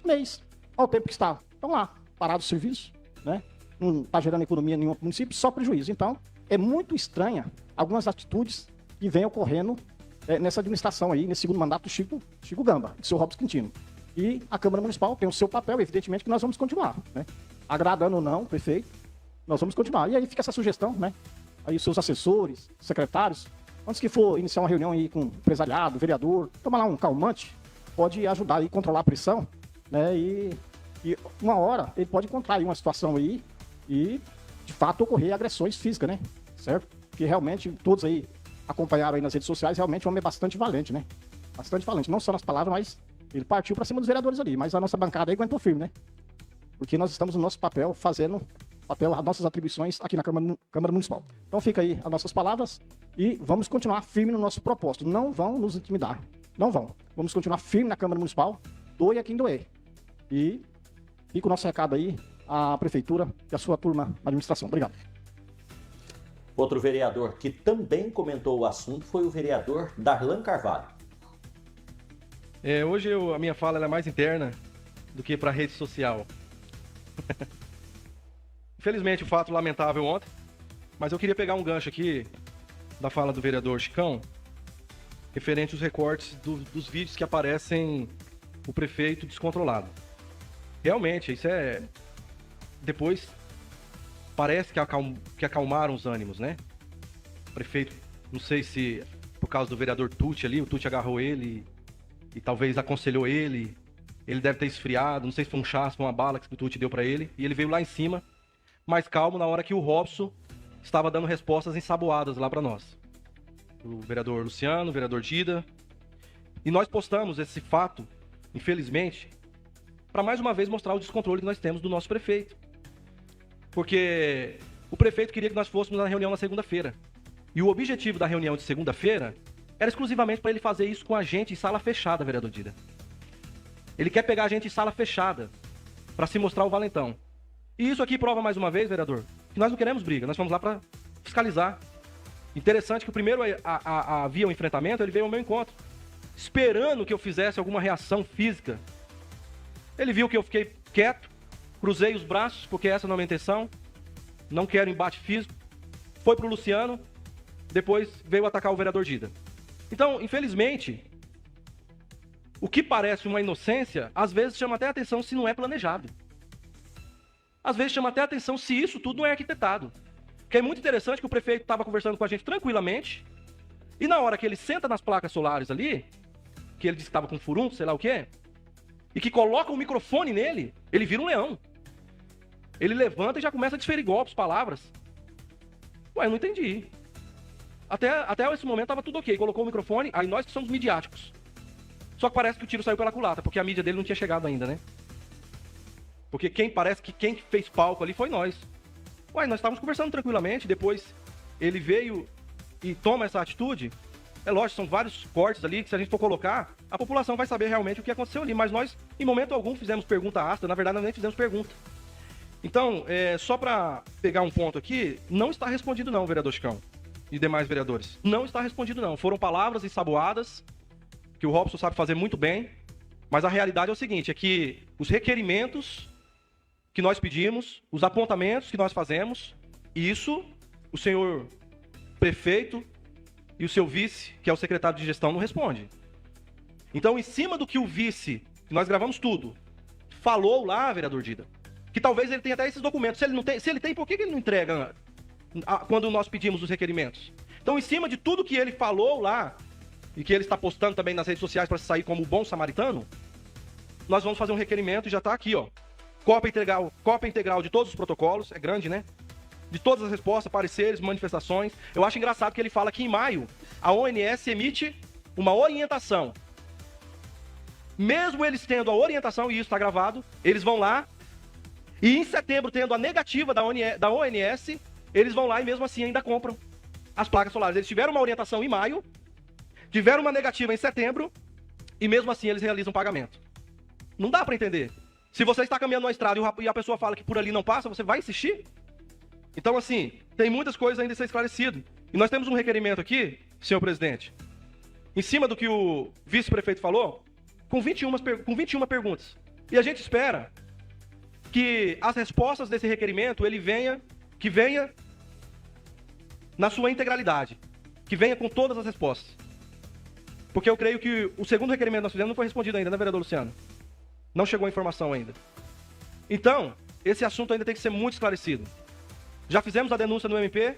Mês. Olha o tempo que está. Estão lá, parado o serviço, né? Não está gerando economia em nenhum município, só prejuízo. Então, é muito estranha algumas atitudes que vêm ocorrendo nessa administração aí, nesse segundo mandato do Chico Gamba, do seu Robson Quintino. E a Câmara Municipal tem o seu papel, evidentemente, que nós vamos continuar, né? Agradando ou não o prefeito, nós vamos continuar. E aí fica essa sugestão, né? Aí os seus assessores, secretários, antes que for iniciar uma reunião aí com empresariado, vereador, toma lá um calmante, pode ajudar aí a controlar a pressão, né? E uma hora ele pode encontrar aí uma situação aí e, de fato, ocorrer agressões físicas, né? Certo? Porque realmente todos aí acompanharam aí nas redes sociais, realmente o homem é bastante valente, né? Bastante valente, não só nas palavras, mas ele partiu para cima dos vereadores ali, mas a nossa bancada aí aguentou firme, né? Porque nós estamos no nosso papel, fazendo as nossas atribuições aqui na Câmara Municipal. Então fica aí as nossas palavras e vamos continuar firme no nosso propósito. Não vão nos intimidar, não vão. Vamos continuar firme na Câmara Municipal, doe a quem doer. E fica o nosso recado aí à Prefeitura e à sua turma na administração. Obrigado. Outro vereador que também comentou o assunto foi o vereador Darlan Carvalho. Hoje a minha fala é mais interna do que para a rede social. Infelizmente, o fato lamentável ontem, mas eu queria pegar um gancho aqui da fala do vereador Chicão, referente aos recortes dos vídeos que aparecem o prefeito descontrolado. Realmente, isso é... Depois, parece que acalmaram os ânimos, né? O prefeito, não sei se por causa do vereador Tucci ali, o Tucci agarrou ele e talvez aconselhou ele deve ter esfriado, não sei se foi um chá, se foi uma bala que o Tucci deu pra ele, e ele veio lá em cima, mais calmo, na hora que o Robson estava dando respostas ensaboadas lá pra nós. O vereador Luciano, o vereador Dida, e nós postamos esse fato, infelizmente, para mais uma vez mostrar o descontrole que nós temos do nosso prefeito. Porque o prefeito queria que nós fôssemos na reunião na segunda-feira. E o objetivo da reunião de segunda-feira era exclusivamente para ele fazer isso com a gente em sala fechada, vereador Dida. Ele quer pegar a gente em sala fechada para se mostrar o valentão. E isso aqui prova mais uma vez, vereador, que nós não queremos briga, nós fomos lá para fiscalizar. Interessante que o primeiro havia um enfrentamento, ele veio ao meu encontro, esperando que eu fizesse alguma reação física. Ele viu que eu fiquei quieto, cruzei os braços, porque essa não é a minha intenção, não quero embate físico. Foi pro Luciano, depois veio atacar o vereador Dida. Então, infelizmente, o que parece uma inocência, às vezes chama até atenção se não é planejado. Às vezes chama até atenção se isso tudo não é arquitetado. Porque é muito interessante que o prefeito estava conversando com a gente tranquilamente, e na hora que ele senta nas placas solares ali, que ele disse que estava com furúnculo, sei lá o quê, e que coloca o microfone nele, ele vira um leão. Ele levanta e já começa a desferir golpes, palavras. Ué, eu não entendi. Até esse momento estava tudo ok. Colocou o microfone, aí nós que somos midiáticos. Só que parece que o tiro saiu pela culatra, porque a mídia dele não tinha chegado ainda, né? Porque parece que quem fez palco ali foi nós. Ué, nós estávamos conversando tranquilamente, depois ele veio e toma essa atitude. É lógico, são vários cortes ali que se a gente for colocar, a população vai saber realmente o que aconteceu ali. Mas nós, em momento algum, fizemos pergunta ácida, na verdade nós nem fizemos pergunta. Então, só para pegar um ponto aqui, não está respondido não, vereador Chicão e demais vereadores. Não está respondido não. Foram palavras ensaboadas, que o Robson sabe fazer muito bem, mas a realidade é o seguinte, é que os requerimentos que nós pedimos, os apontamentos que nós fazemos, isso o senhor prefeito e o seu vice, que é o secretário de gestão, não responde. Então, em cima do que o vice, que nós gravamos tudo, falou lá, vereador Dida, que talvez ele tenha até esses documentos. Se ele tem, por que ele não entrega quando nós pedimos os requerimentos? Então, em cima de tudo que ele falou lá, e que ele está postando também nas redes sociais para sair como bom samaritano, nós vamos fazer um requerimento e já está aqui, ó. Cópia integral de todos os protocolos, é grande, né? de todas as respostas, pareceres, manifestações. Eu acho engraçado que ele fala que em maio a ONS emite uma orientação. Mesmo eles tendo a orientação, e isso está gravado, eles vão lá, e em setembro, tendo a negativa da ONS, eles vão lá e mesmo assim ainda compram as placas solares. Eles tiveram uma orientação em maio, tiveram uma negativa em setembro, e mesmo assim eles realizam pagamento. Não dá para entender. Se você está caminhando na estrada e a pessoa fala que por ali não passa, você vai insistir? Então, assim, tem muitas coisas ainda a ser esclarecido. E nós temos um requerimento aqui, senhor presidente, em cima do que o vice-prefeito falou, com 21 perguntas. E a gente espera que as respostas desse requerimento, que venha na sua integralidade, que venha com todas as respostas. Porque eu creio que o segundo requerimento que nós fizemos não foi respondido ainda, né, vereador Luciano? Não chegou a informação ainda. Então, esse assunto ainda tem que ser muito esclarecido. Já fizemos a denúncia no MP,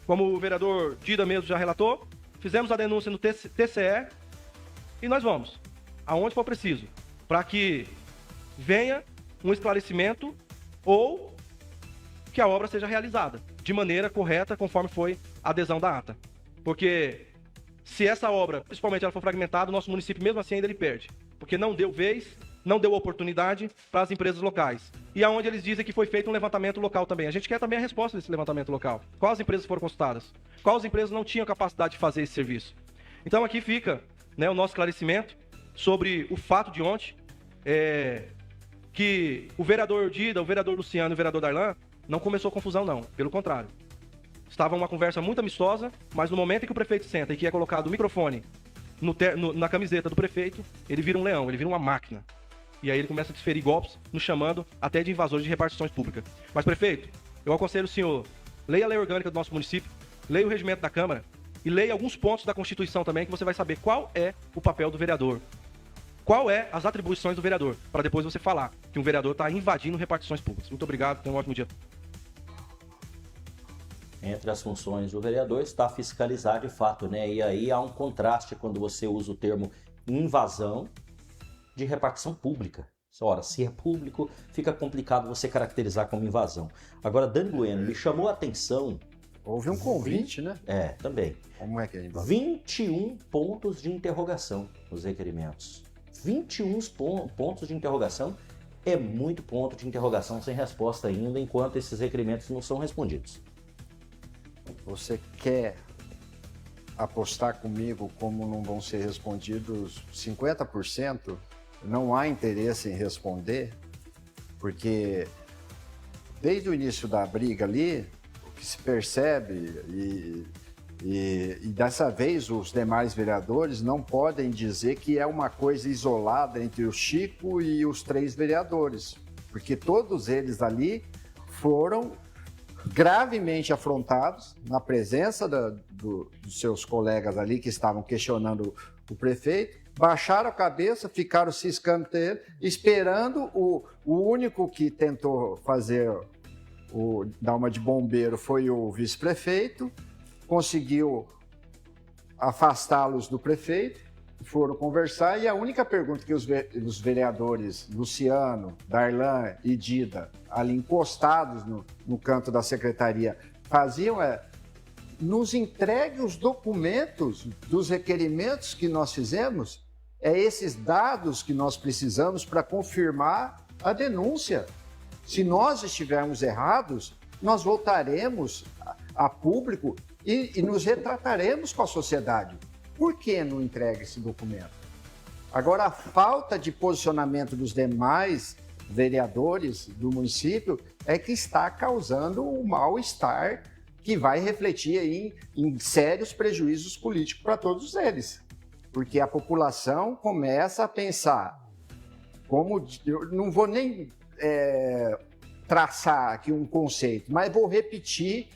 como o vereador Dida mesmo já relatou. Fizemos a denúncia no TCE e nós vamos, aonde for preciso, para que venha um esclarecimento ou que a obra seja realizada de maneira correta, conforme foi a adesão da ata. Porque se essa obra, principalmente ela for fragmentada, o nosso município mesmo assim ainda ele perde. Porque não deu vez, não deu oportunidade para as empresas locais. E aonde eles dizem que foi feito um levantamento local também. A gente quer também a resposta desse levantamento local. Quais empresas foram consultadas? Quais empresas não tinham capacidade de fazer esse serviço? Então aqui fica, né, o nosso esclarecimento sobre o fato de ontem, que o vereador Dida, o vereador Luciano e o vereador Darlan não começou confusão não, pelo contrário. Estava uma conversa muito amistosa, mas no momento em que o prefeito senta e que é colocado o microfone na camiseta do prefeito, ele vira um leão, ele vira uma máquina. E aí ele começa a desferir golpes, nos chamando até de invasores de repartições públicas. Mas, prefeito, eu aconselho o senhor, leia a lei orgânica do nosso município, leia o regimento da Câmara e leia alguns pontos da Constituição também, que você vai saber qual é o papel do vereador. Qual é as atribuições do vereador, para depois você falar que um vereador está invadindo repartições públicas. Muito obrigado, tenha um ótimo dia. Entre as funções do vereador está fiscalizar de fato, né? E aí há um contraste quando você usa o termo invasão de repartição pública. Ora, se é público, fica complicado você caracterizar como invasão. Agora, Dani Bueno, me chamou a atenção... Houve um convite, né? Também. Como é que é invasão? 21 pontos de interrogação nos requerimentos. 21 pontos de interrogação é muito ponto de interrogação sem resposta ainda, enquanto esses requerimentos não são respondidos. Você quer apostar comigo como não vão ser respondidos 50%? Não há interesse em responder, porque desde o início da briga ali, o que se percebe, e dessa vez os demais vereadores não podem dizer que é uma coisa isolada entre o Chico e os 3 vereadores, porque todos eles ali foram gravemente afrontados na presença dos seus colegas ali que estavam questionando o prefeito, baixaram a cabeça, ficaram ciscando dele, esperando o único que tentou dar uma de bombeiro foi o vice-prefeito, conseguiu afastá-los do prefeito, foram conversar e a única pergunta que os vereadores Luciano, Darlan e Dida, ali encostados no canto da secretaria, faziam nos entregue os documentos dos requerimentos que nós fizemos, esses dados que nós precisamos para confirmar a denúncia. Se nós estivermos errados, nós voltaremos a público e nos retrataremos com a sociedade. Por que não entrega esse documento? Agora, a falta de posicionamento dos demais vereadores do município é que está causando um mal-estar que vai refletir aí em sérios prejuízos políticos para todos eles. Porque a população começa a pensar, eu não vou nem traçar aqui um conceito, mas vou repetir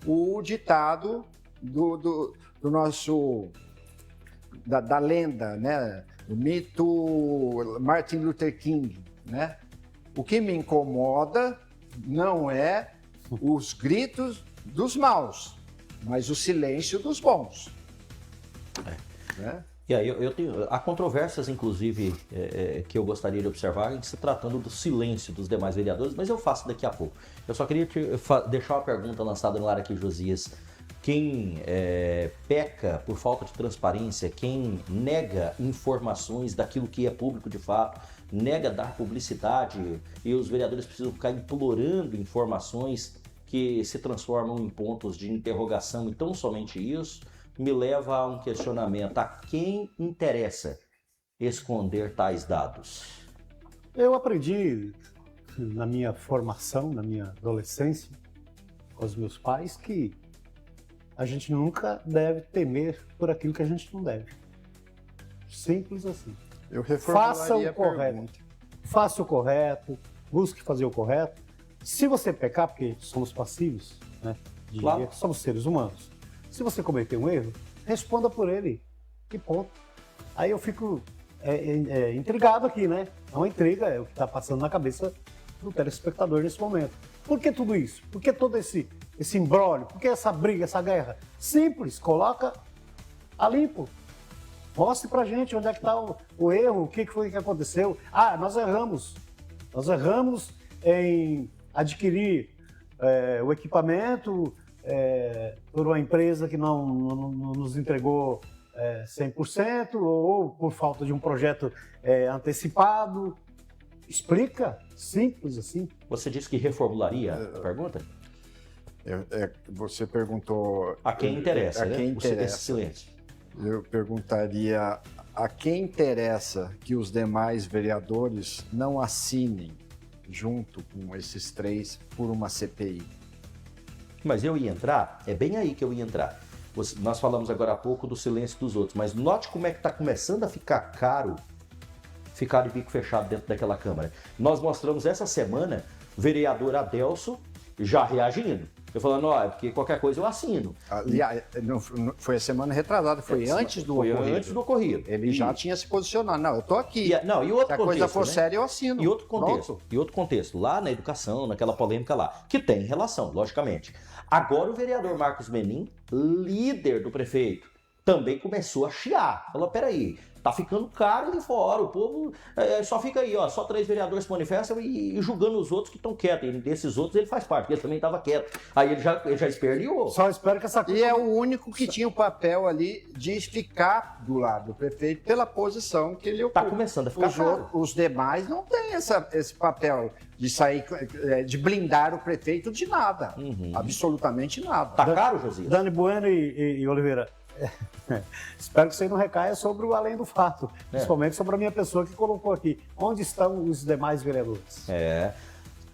o ditado do nosso... Da lenda, né? O mito Martin Luther King, né? O que me incomoda não é os gritos dos maus, mas o silêncio dos bons. Né? E aí há controvérsias, inclusive, que eu gostaria de observar em se tratando do silêncio dos demais vereadores, mas eu faço daqui a pouco. Eu só queria deixar uma pergunta lançada no ar aqui, Josias. Quem peca por falta de transparência, quem nega informações daquilo que é público de fato, nega dar publicidade, e os vereadores precisam ficar implorando informações que se transformam em pontos de interrogação, e tão somente isso, me leva a um questionamento: a quem interessa esconder tais dados? Eu aprendi na minha formação, na minha adolescência, com os meus pais, que a gente nunca deve temer por aquilo que a gente não deve. Simples assim. Eu reformularia Faça o a correto. pergunta. Faça o correto, busque fazer o correto. Se você pecar, porque somos passivos, né, de Claro. erro, somos seres humanos. Se você cometer um erro, responda por ele. Que ponto. Aí eu fico intrigado aqui, né? É uma intriga, é o que está passando na cabeça do telespectador nesse momento. Por que tudo isso? Por que todo esse imbróglio? Por que essa briga, essa guerra? Simples, coloca a limpo. Mostre pra gente onde é que está o erro, o que foi que aconteceu. Ah, nós erramos. Nós erramos em adquirir o equipamento por uma empresa que não nos entregou 100%, ou por falta de um projeto antecipado. Explica, simples assim. Você disse que reformularia a pergunta? Você perguntou... A quem interessa, a quem né? interessa. Esse silêncio. Eu perguntaria a quem interessa que os demais vereadores não assinem junto com esses 3 por uma CPI. Mas eu ia entrar, é bem aí que eu ia entrar. Nós falamos agora há pouco do silêncio dos outros, mas note como é que está começando a ficar caro ficar de bico fechado dentro daquela Câmara. Nós mostramos essa semana o vereador Adelso já reagindo. Eu falando, ó, porque qualquer coisa eu assino. Aliás, não foi a semana retrasada, foi antes do ocorrido. Foi antes do ocorrido. Ele já tinha se posicionado. Não, eu tô aqui. E outro Se a contexto, coisa for né? séria, eu assino. E outro contexto, Pronto. lá na educação, naquela polêmica lá, que tem relação, logicamente. Agora o vereador Marcos Menin, líder do prefeito, também começou a chiar. Falou, peraí, tá ficando caro ali fora, o povo só fica aí, ó, só 3 vereadores se manifestam e julgando os outros que estão quietos. E desses outros ele faz parte, porque ele também estava quieto. Aí ele já esperneou. Só espero que essa coisa... E é o único que tinha o papel ali de ficar do lado do prefeito pela posição que ele ocupa. Tá começando a ficar caro. Os demais não têm esse papel de sair, de blindar o prefeito de nada. Absolutamente nada. Tá caro, Josias? Dani Bueno e Oliveira, espero que você não recaia sobre o além do fato, principalmente sobre a minha pessoa que colocou aqui. Onde estão os demais vereadores?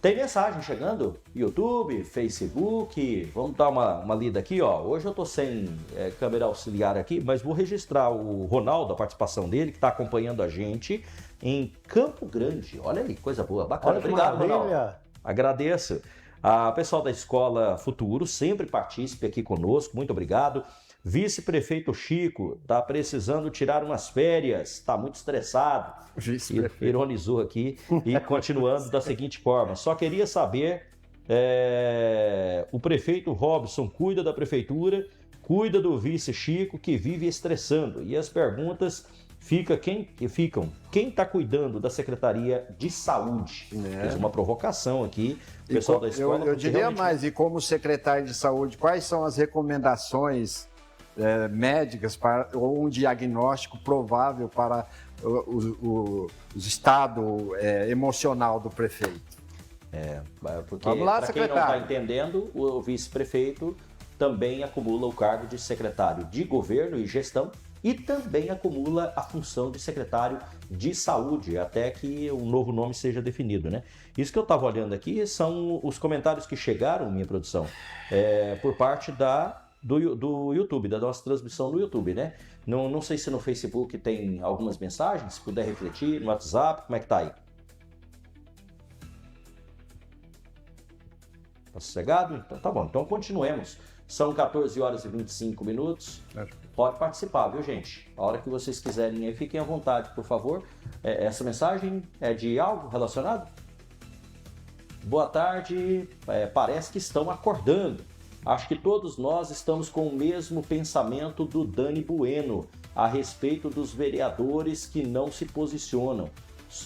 Tem mensagem chegando? YouTube, Facebook. Vamos dar uma lida aqui, ó. Hoje eu tô sem câmera auxiliar aqui, mas vou registrar o Ronaldo, a participação dele, que está acompanhando a gente em Campo Grande. Olha aí, coisa boa, bacana. Obrigado, Ronaldo. Agradeço. A pessoal da Escola Futuro sempre participe aqui conosco. Muito obrigado. Vice-prefeito Chico está precisando tirar umas férias, está muito estressado, ironizou aqui, e continuando da seguinte forma: só queria saber, o prefeito Robson cuida da prefeitura, cuida do vice Chico, que vive estressando, e as perguntas ficam, quem está cuidando da Secretaria de Saúde? Fez uma provocação aqui, o pessoal da escola. Eu diria mais, e como secretário de Saúde, quais são as recomendações médicas ou um diagnóstico provável para o estado emocional do prefeito? Porque Vamos lá, para quem não está secretário. entendendo, o vice-prefeito também acumula o cargo de secretário de governo e gestão e também acumula a função de secretário de saúde, até que um novo nome seja definido, né? Isso que eu estava olhando aqui são os comentários que chegaram, minha produção, por parte do YouTube, da nossa transmissão no YouTube, né? Não sei se no Facebook tem algumas mensagens, se puder refletir, no WhatsApp, como é que tá aí? Tá sossegado? Então tá bom, então continuemos. São 14 horas e 25 minutos. Pode participar, viu, gente? A hora que vocês quiserem aí, fiquem à vontade, por favor. Essa mensagem é de algo relacionado? Boa tarde, parece que estão acordando. Acho que todos nós estamos com o mesmo pensamento do Dani Bueno a respeito dos vereadores que não se posicionam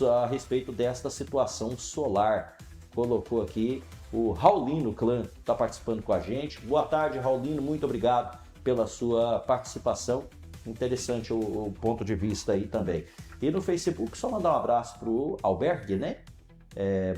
a respeito desta situação solar. Colocou aqui o Raulino Clã, está participando com a gente. Boa tarde, Raulino, muito obrigado pela sua participação. Interessante o ponto de vista aí também. E no Facebook, só mandar um abraço para o Albergue, né?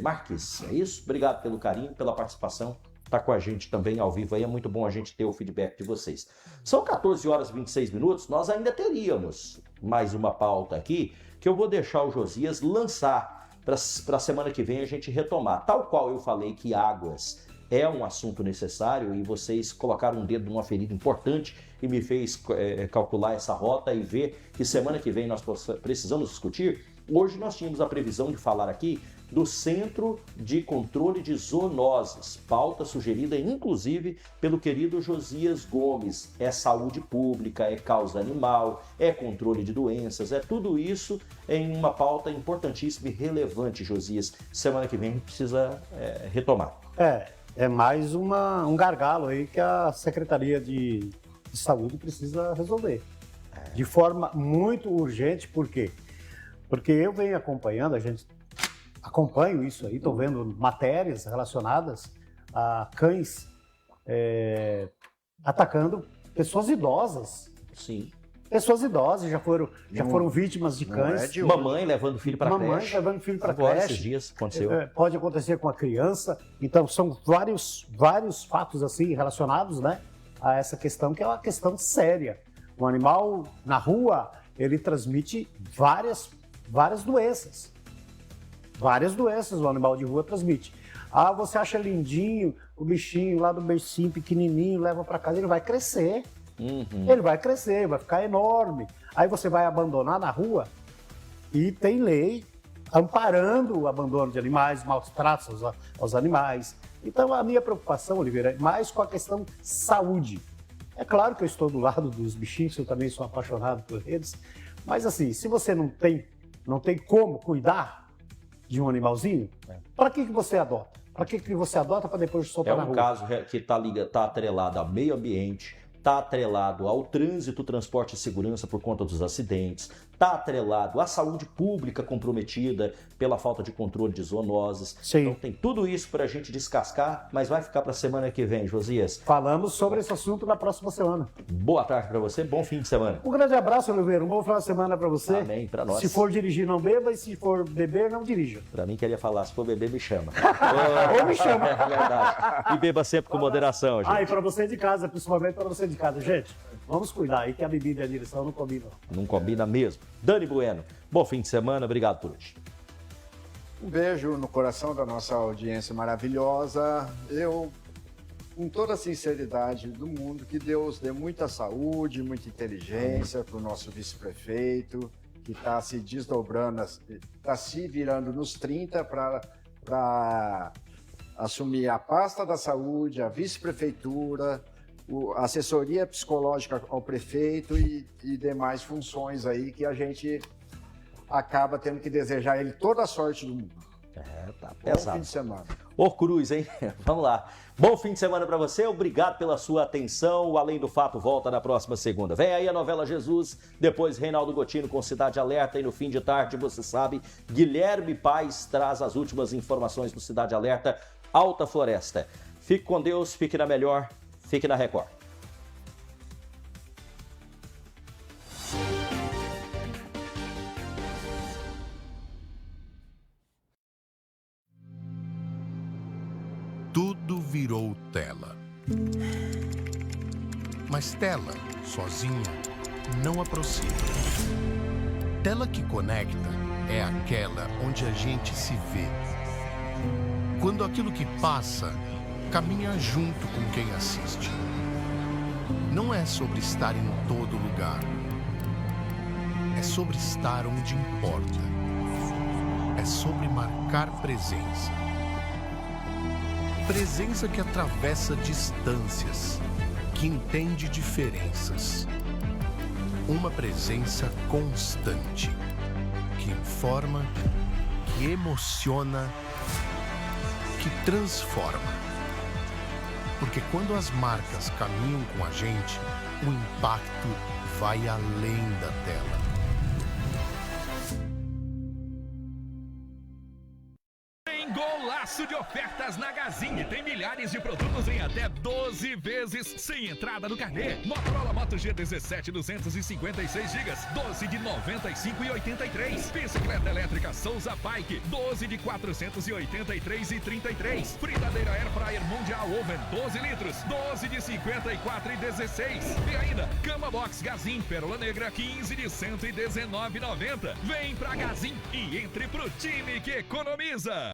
Marques, é isso? Obrigado pelo carinho, pela participação. Está com a gente também ao vivo aí, é muito bom a gente ter o feedback de vocês. São 14 horas e 26 minutos, nós ainda teríamos mais uma pauta aqui, que eu vou deixar o Josias lançar para a semana que vem a gente retomar. Tal qual eu falei que águas é um assunto necessário e vocês colocaram um dedo numa ferida importante e me fez calcular essa rota e ver que semana que vem nós precisamos discutir. Hoje nós tínhamos a previsão de falar aqui do Centro de Controle de Zoonoses, pauta sugerida inclusive pelo querido Josias Gomes. É saúde pública, é causa animal, é controle de doenças, é tudo isso em uma pauta importantíssima e relevante, Josias. Semana que vem a gente precisa retomar. É mais um gargalo aí que a Secretaria de Saúde precisa resolver. De forma muito urgente, por quê? Porque eu venho acompanhando, a gente acompanho isso aí, estou vendo matérias relacionadas a cães atacando pessoas idosas. Sim. Pessoas idosas já foram vítimas de cães. Mamãe levando filho para creche. Mamãe levando filho para Agora, creche. esses dias aconteceu. Pode acontecer com a criança. Então, são vários fatos assim relacionados, né, a essa questão, que é uma questão séria. O animal na rua, ele transmite várias doenças. Várias doenças o animal de rua transmite. Ah, você acha lindinho o bichinho lá do beicinho pequenininho, leva para casa, ele vai crescer. Ele vai crescer, vai ficar enorme. Aí você vai abandonar na rua e tem lei amparando o abandono de animais, maus tratos aos animais. Então a minha preocupação, Oliveira, é mais com a questão saúde. É claro que eu estou do lado dos bichinhos, eu também sou apaixonado por eles, mas assim, se você não tem como cuidar de um animalzinho, para que você adota? Para que você adota para depois soltar na rua? É um caso que está atrelado ao meio ambiente, está atrelado ao trânsito, transporte e segurança por conta dos acidentes, está atrelado à saúde pública comprometida pela falta de controle de zoonoses. Sim. Então tem tudo isso para a gente descascar, mas vai ficar para a semana que vem, Josias. Falamos sobre esse assunto na próxima semana. Boa tarde para você, bom fim de semana. Um grande abraço, Oliveira, um bom final de semana para você. Amém, para nós. Se for dirigir, não beba, e se for beber, não dirija. Para mim, queria falar, se for beber, me chama. Ou me chama. É verdade. E beba sempre com moderação, gente. E para você de casa, principalmente para você de casa. Gente, vamos cuidar aí que a bebida e a direção não combinam. Não combina mesmo. Dani Bueno, bom fim de semana, obrigado por hoje. Um beijo no coração da nossa audiência maravilhosa. Eu, com toda a sinceridade do mundo, que Deus dê muita saúde, muita inteligência para o nosso vice-prefeito, que está se desdobrando, está se virando nos 30 para assumir a pasta da saúde, a vice-prefeitura, a assessoria psicológica ao prefeito e demais funções aí que a gente acaba tendo que desejar a ele toda a sorte do mundo. Tá Bom pesado. fim de semana. Ô Cruz, hein? Vamos lá. Bom fim de semana para você, obrigado pela sua atenção. O Além do Fato volta na próxima segunda. Vem aí a novela Jesus, depois Reinaldo Gotino com Cidade Alerta e no fim de tarde, você sabe, Guilherme Paes traz as últimas informações do Cidade Alerta Alta Floresta. Fique com Deus, fique na melhor, fique na Record. Tudo virou tela. Mas tela, sozinha, não aproxima. Tela que conecta é aquela onde a gente se vê. Quando aquilo que passa caminha junto com quem assiste. Não é sobre estar em todo lugar. É sobre estar onde importa. É sobre marcar presença. Presença que atravessa distâncias, que entende diferenças. Uma presença constante, que informa, que emociona, que transforma. Porque quando as marcas caminham com a gente, o impacto vai além da tela. Golaço de ofertas na Gazin. Tem milhares de produtos em até 12 vezes sem entrada no carnê. Motorola Moto G17 256 GB, 12 de 95,83. Bicicleta elétrica Souza Bike, 12 de 483,33. Fritadeira Air Fryer Mundial Oven, 12 litros, 12 de 54,16. E ainda, Cama Box Gazin Pérola Negra, 15 de 119,90. Vem pra Gazin e entre pro time que economiza.